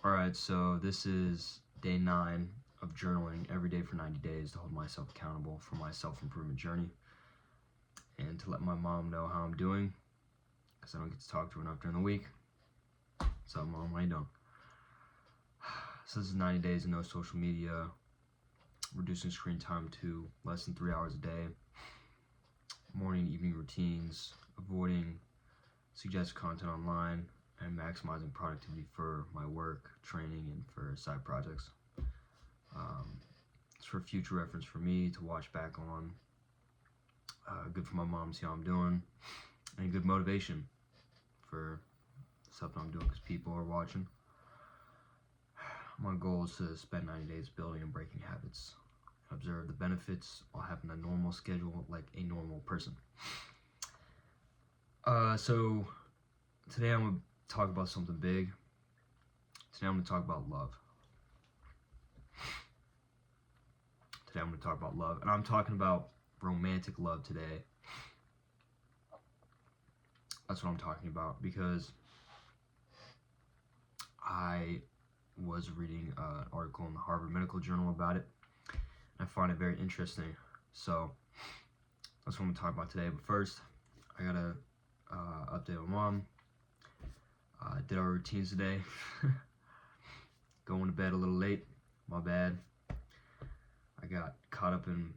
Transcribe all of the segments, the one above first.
Alright, so this is day 9 of journaling every day for 90 days to hold myself accountable for my self-improvement journey and to let my mom know how I'm doing because I don't get to talk to her enough during the week. What's up, Mom? How you doing? So this is 90 days of no social media, reducing screen time to less than 3 hours a day, morning and evening routines, avoiding suggested content online, and maximizing productivity for my work, training, and for side projects. It's for future reference for me to watch back on. Good for my mom to see how I'm doing, and good motivation for stuff that I'm doing because people are watching. My goal is to spend 90 days building and breaking habits. Observe the benefits while having a normal schedule like a normal person. So today I'm going to talk about something big. Today I'm going to talk about love. Today I'm going to talk about love, and I'm talking about romantic love today. That's what I'm talking about because I was reading an article in the Harvard Medical Journal about it, and I find it very interesting. So that's what I'm going to talk about today. But first, I got to update my mom. Did our routines today. Going to bed a little late. My bad. I got caught up in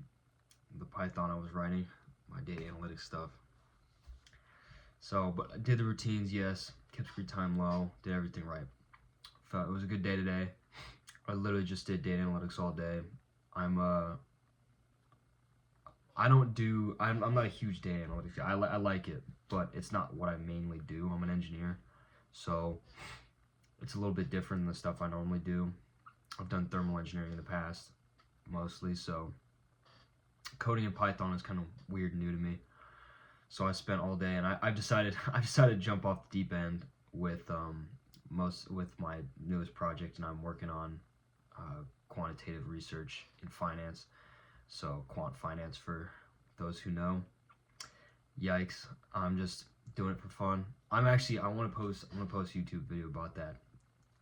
the Python I was writing, my data analytics stuff. So, but I did the routines, yes. Kept screen time low. Did everything right. Felt it was a good day today. I literally just did data analytics all day. I'm not a huge data analytics guy. I like it, but it's not what I mainly do. I'm an engineer, so it's a little bit different than the stuff I normally do. I've done thermal engineering in the past, mostly, so coding in Python is kind of weird and new to me. So I spent all day, and I've decided to jump off the deep end with my newest project, and I'm working on quantitative research in finance. So quant finance for those who know. Yikes! I'm just doing it for fun. I want to post a YouTube video about that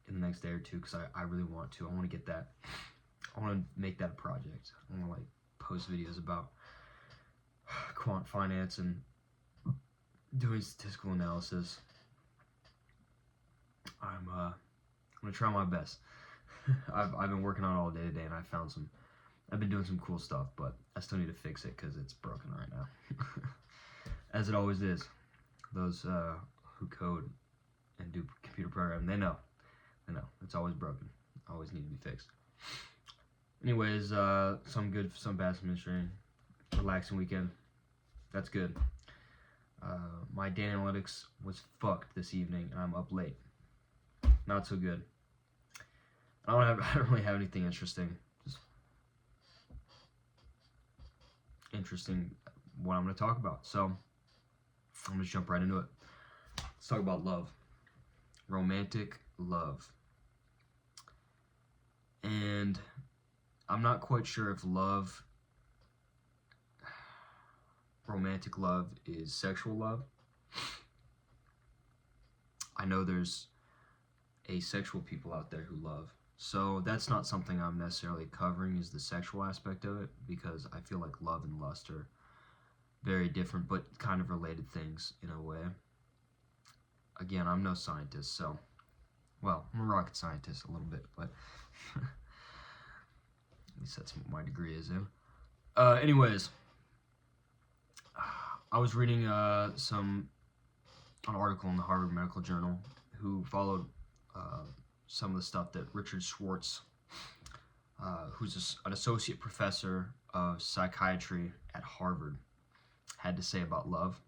in the next day or two because I really want to. I want to get that. I want to make that a project. I want to like post videos about quant finance and doing statistical analysis. I'm gonna try my best. I've been working on it all day today, and I've been doing some cool stuff, but I still need to fix it because it's broken right now. As it always is. Those who code and do computer programming, they know. It's always broken. Always need to be fixed. Anyways, some good, some bad, some interesting. Relaxing weekend. That's good. My data analytics was fucked this evening, and I'm up late. Not so good. I don't really have anything interesting. Just interesting what I'm going to talk about. So I'm going to jump right into it. Let's talk about love. Romantic love. And I'm not quite sure if romantic love is sexual love. I know there's asexual people out there who love. So that's not something I'm necessarily covering, is the sexual aspect of it, because I feel like love and lust are very different but kind of related things in a way. Again, I'm no scientist, so, well, I'm a rocket scientist a little bit, but at least that's what my degree is in. Anyways, I was reading an article in the Harvard Medical Journal who followed some of the stuff that Richard Schwartz, who's an associate professor of psychiatry at Harvard, had to say about love.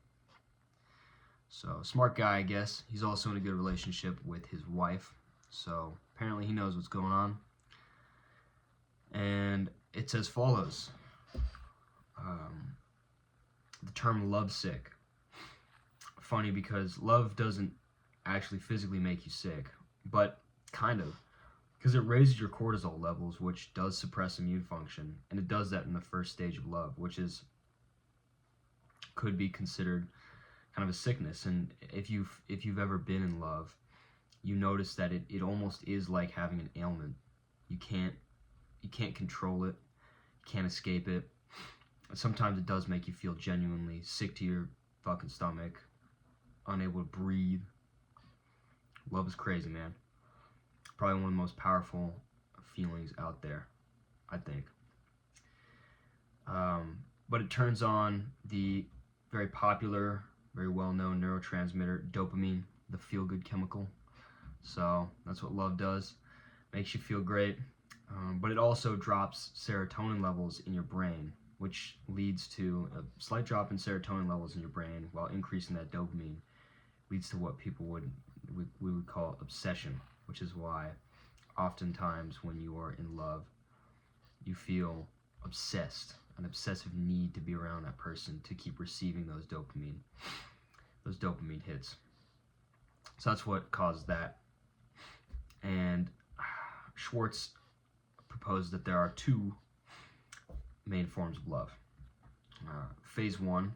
So, smart guy, I guess. He's also in a good relationship with his wife, so apparently he knows what's going on. And it's as follows. The term lovesick. Funny because love doesn't actually physically make you sick, but kind of, because it raises your cortisol levels, which does suppress immune function, and it does that in the first stage of love, which could be considered kind of a sickness. And if you've ever been in love, you notice that it almost is like having an ailment. You can't control it, you can't escape it. And sometimes it does make you feel genuinely sick to your fucking stomach, unable to breathe. Love is crazy, man. Probably one of the most powerful feelings out there, I think. But it turns on the very popular, very well-known neurotransmitter dopamine, the feel-good chemical. So that's what love does. Makes you feel great. But it also drops serotonin levels in your brain, which leads to a slight drop in serotonin levels in your brain while increasing that dopamine. Leads to what we would call obsession, which is why oftentimes when you are in love, you feel obsessed, an obsessive need to be around that person to keep receiving those dopamine hits. So that's what caused that. And Schwartz proposed that there are two main forms of love. Phase one,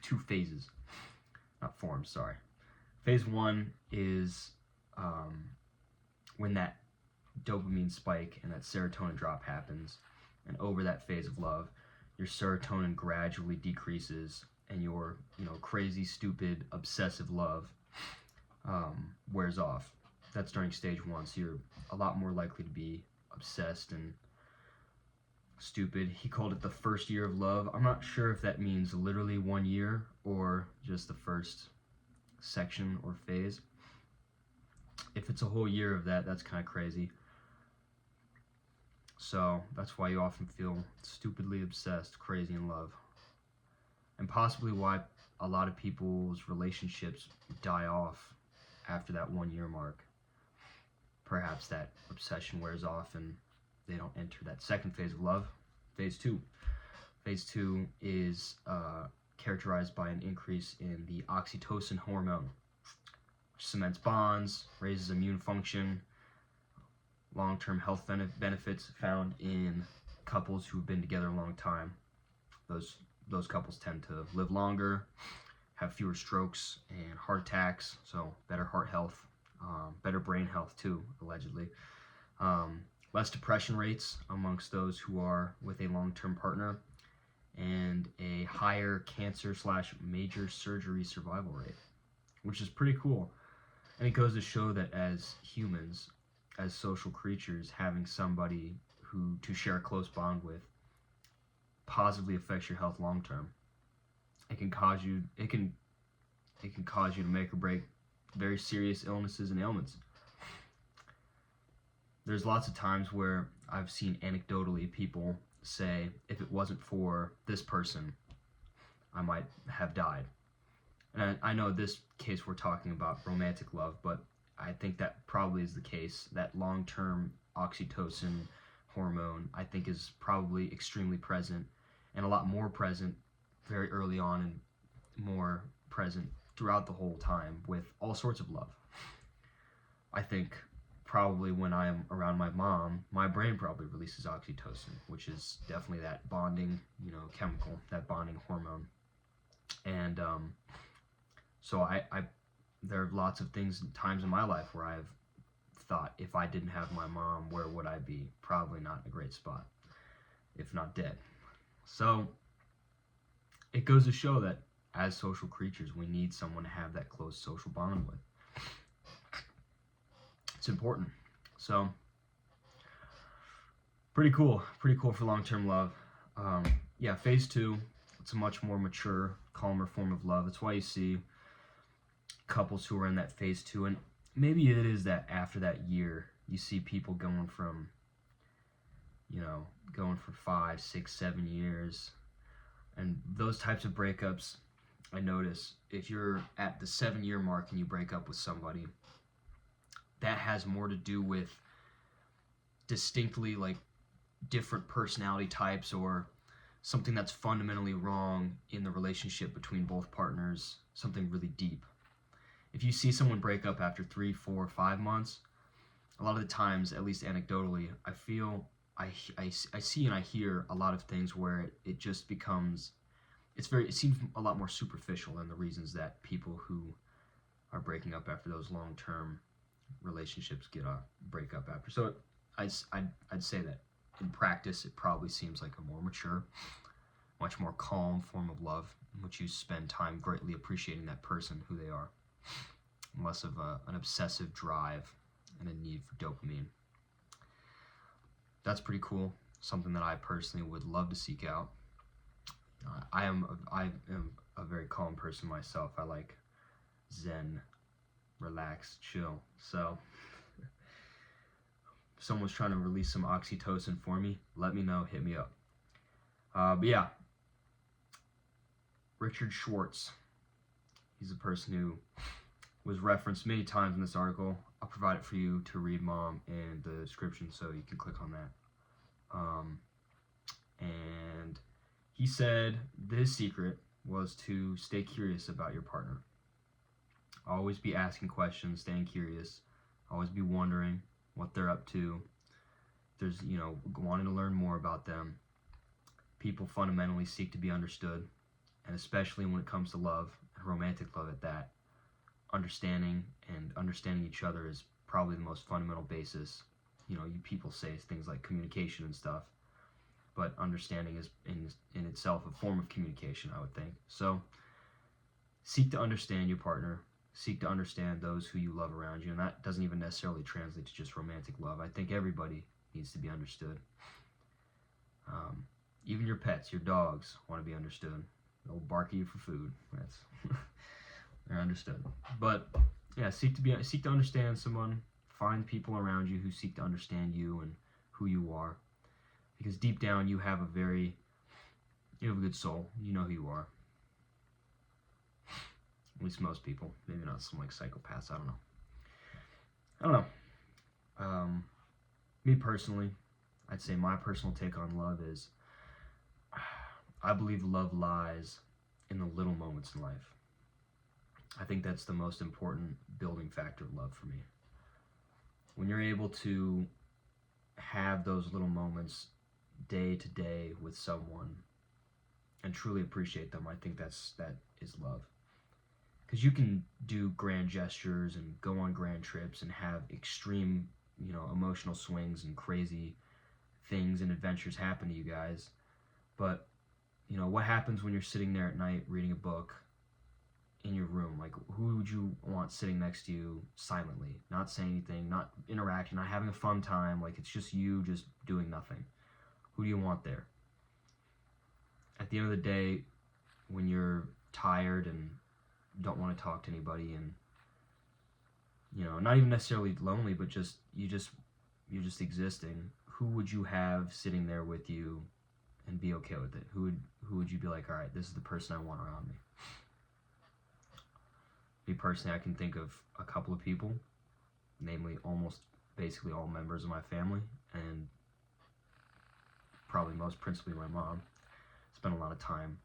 two phases, not forms, sorry. Phase one is when that dopamine spike and that serotonin drop happens, and over that phase of love, your serotonin gradually decreases, and your crazy, stupid, obsessive love wears off. That's during stage one, so you're a lot more likely to be obsessed and stupid. He called it the first year of love. I'm not sure if that means literally 1 year or just the first section or phase. If it's a whole year of that, that's kind of crazy. So that's why you often feel stupidly obsessed, crazy in love. And possibly why a lot of people's relationships die off after that 1 year mark. Perhaps that obsession wears off and they don't enter that second phase of love, phase two. Phase two is characterized by an increase in the oxytocin hormone, which cements bonds, raises immune function, long-term health benefits found in couples who've been together a long time. Those couples tend to live longer, have fewer strokes and heart attacks, so better heart health, better brain health too, allegedly. Less depression rates amongst those who are with a long-term partner, and a higher cancer/major surgery survival rate, which is pretty cool. And it goes to show that as humans, as social creatures, having somebody to share a close bond with positively affects your health long term. It can cause you to make or break very serious illnesses and ailments. There's lots of times where I've seen anecdotally people say, if it wasn't for this person, I might have died. And I know this case we're talking about romantic love, but I think that probably is the case. That long-term oxytocin hormone, I think, is probably extremely present, and a lot more present very early on, and more present throughout the whole time with all sorts of love. I think probably when I am around my mom, my brain probably releases oxytocin, which is definitely that bonding, chemical, that bonding hormone. And so there are lots of times in my life where I've thought, if I didn't have my mom, where would I be? Probably not in a great spot, if not dead. So it goes to show that as social creatures, we need someone to have that close social bond with. It's important. So pretty cool for long-term love. Phase two, it's a much more mature, calmer form of love. That's why you see couples who are in that phase two, and maybe it is that after that year, you see people going for 5, 6, 7 years. And those types of breakups, I notice, if you're at the 7-year mark and you break up with somebody, that has more to do with distinctly different personality types, or something that's fundamentally wrong in the relationship between both partners, something really deep. If you see someone break up after 3, 4, 5 months, a lot of the times, at least anecdotally, I feel I see and I hear a lot of things where it just becomes, it seems a lot more superficial than the reasons that people who are breaking up after those long-term relationships break up after. So I'd say that in practice, it probably seems like a more mature, much more calm form of love, in which you spend time greatly appreciating that person, who they are, less of an obsessive drive and a need for dopamine. That's pretty cool. Something that I personally would love to seek out. I am a very calm person myself. I like zen, relax, chill. So if someone's trying to release some oxytocin for me, let me know, hit me up. But yeah, Richard Schwartz, he's a person who was referenced many times in this article. I'll provide it for you to read, Mom, in the description, so you can click on that. And he said his secret was to stay curious about your partner. Always be asking questions, staying curious. Always be wondering what they're up to. There's, wanting to learn more about them. People fundamentally seek to be understood, and especially when it comes to love, and romantic love at that, understanding each other is probably the most fundamental basis. You people say things like communication and stuff, but understanding is in itself a form of communication, I would think. So seek to understand your partner, seek to understand those who you love around you, and that doesn't even necessarily translate to just romantic love. I think everybody needs to be understood. Even your pets, your dogs, want to be understood. They'll bark at you for food. That's they're understood. But yeah, seek to understand someone. Find people around you who seek to understand you and who you are, because deep down you have a good soul. You know who you are. At least most people. Maybe not some like psychopaths. I don't know. Me personally, I'd say my personal take on love is, I believe love lies in the little moments in life. I think that's the most important building factor of love for me. When you're able to have those little moments day to day with someone and truly appreciate them, I think that is love. Because you can do grand gestures and go on grand trips and have extreme, emotional swings and crazy things and adventures happen to you guys. But, what happens when you're sitting there at night reading a book in your room? Like, who would you want sitting next to you silently, not saying anything, not interacting, not having a fun time? Like, it's just you just doing nothing. Who do you want there? At the end of the day, when you're tired and don't want to talk to anybody, and not even necessarily lonely, but you're just existing, who would you have sitting there with you and be okay with it? Who would you be like, all right, this is the person I want around me? Me personally, I can think of a couple of people, namely almost basically all members of my family, and probably most principally my mom. Spend a lot of time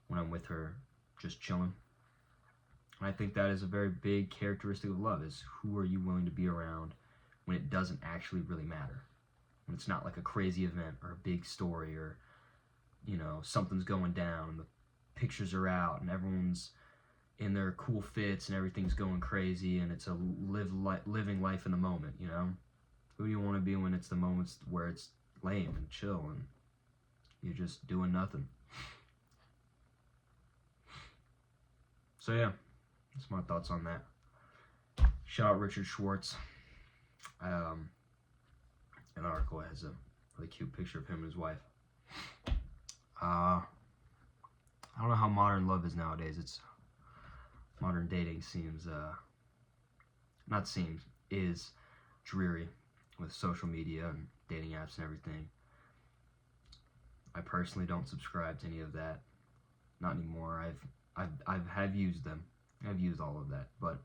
when I'm with her just chilling. And I think that is a very big characteristic of love, is who are you willing to be around when it doesn't actually really matter. When it's not like a crazy event or a big story, or, something's going down and the pictures are out and everyone's in their cool fits and everything's going crazy, and it's a living life in the moment, Who do you want to be when it's the moments where it's lame and chill and you're just doing nothing? So yeah, that's my thoughts on that. Shout out Richard Schwartz. An article has a really cute picture of him and his wife. I don't know how modern love is nowadays. Modern dating is dreary with social media and dating apps and everything. I personally don't subscribe to any of that. Not anymore. I've used them. I've used all of that, but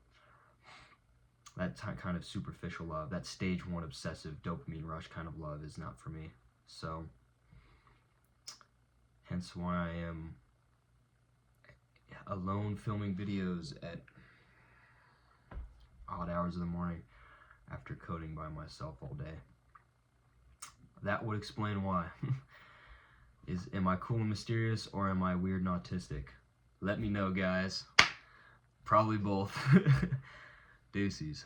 that kind of superficial love, that stage one obsessive dopamine rush kind of love, is not for me. So, hence why I am alone filming videos at odd hours of the morning after coding by myself all day. That would explain why. Am I cool and mysterious, or am I weird and autistic? Let me know, guys. Probably both. Deuces.